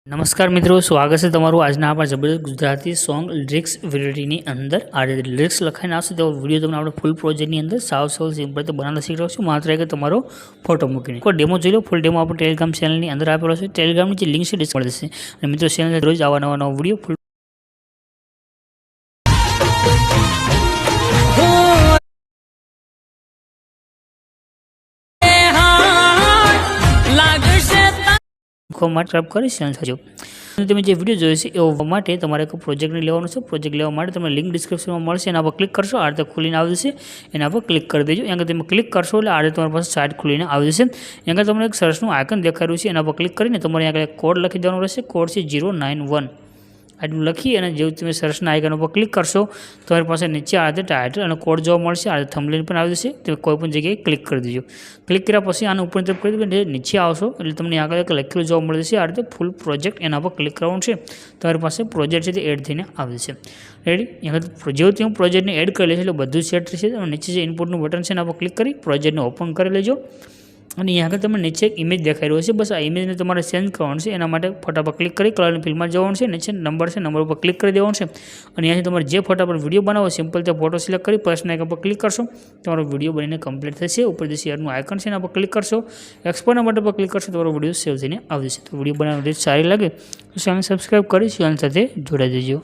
नमस्कार मित्रों, स्वागत है तमारू आज आप जबरदस्त गुजराती सॉन्ग लिरिक्स विडियोनी अंदर आ लिरिक्स लखाई आवशे तो विडियो तमने आपणे फूल प्रोजेक्टनी अंदर साव सिंपल तो बनावता शीख रहो छो। मात्र एक तमारो फोटो मूकीने कोई डेमो जोई लो। फूल डेमो आपणे टेलिग्राम चेनलनी अंदर आपेलो छे। टेलिग्रामनी जे लिंक छे डिस्क्रिप्शन में मित्रों चेनल रोज आवा नवा विडियो फूल ट्रैप कर તમે જે વિડીયો જોયો છે એ માટે તમારે એક પ્રોજેક્ટને લેવાનો છે। પ્રોજેક્ટ લેવા માટે તમને લિંક ડિસ્ક્રિપ્શનમાં મળશે, એના પર ક્લિક કરશો, આ રીતે ખુલીને આવી જશે। એના પર ક્લિક કરી દેજો। અહીંયા તમે ક્લિક કરશો એટલે આ રીતે તમારી પાસે સાઇટ ખુલીને આવી જશે। અહીંયા તમને એક સર્ચનું આઇકન દેખાઈ રહ્યું છે, એના પર ક્લિક કરીને તમારે અહીંયા એક કોડ લખી દેવાનો રહેશે। કોડ છે 091 આટલું લખી અને જેવું તમે સર્ચના આઇકન ઉપર ક્લિક કરશો તમારી પાસે નીચે આ રીતે ટાઇટલ અને કોડ જોવા મળશે। આ રીતે થંબનેલ પણ આવી જશે। તમે કોઈ પણ જગ્યાએ ક્લિક કરી દેજો। ક્લિક કર્યા પછી આને ઉપર તરફ કરી દો, નીચે આવશો એટલે તમને આગળ એક લખેલું જોવા મળે છે, આ રીતે ફૂલ પ્રોજેક્ટ, એના પર ક્લિક કરવાનું છે। તમારી પાસે પ્રોજેક્ટ છે તે એડ થઈને આવે છે। રેડી, અહીંયા જેવું તમે પ્રોજેક્ટને એડ કરી લેશો એટલે બધું સેટ થશે। અને નીચે જે ઇનપુટનું બટન છે એના પર ક્લિક કરી પ્રોજેક્ટને ઓપન કરી લેજો। અને यहाँ આગળ તમને નીચે એક ઇમેજ દેખાઈ રહ્યો છે, બસ આ ઇમેજને તમારે ચેન્જ કરવાનું છે। એના માટે ફોટા પર ક્લિક કરી કલરની ફિલ્ડમાં જવાનું છે, નીચે નંબર છે, નંબર ઉપર ક્લિક કરી દેવાનું છે। અને અહીંયાથી તમારે જે ફોટા પર વિડીયો બનાવો સિમ્પલ તે ફોટો સિલેક્ટ કરી પ્લસના આઇકન પર ક્લિક કરશો, તમારો વિડીયો બનીને કમ્પ્લીટ થશે। ઉપર જે શેરનું આઇકન છે એના પર ક્લિક કરશો, એક્સપોર્ટના બટન પર ક્લિક કરશો, તમારો વિડીયો સેવ થઈને આવી જશે। તો વિડીયો બનાવવાની રીત સારી લાગે તો ચેનલ સબસ્ક્રાઈબ કરી ચેનલ સાથે જોડાઈ દેજો।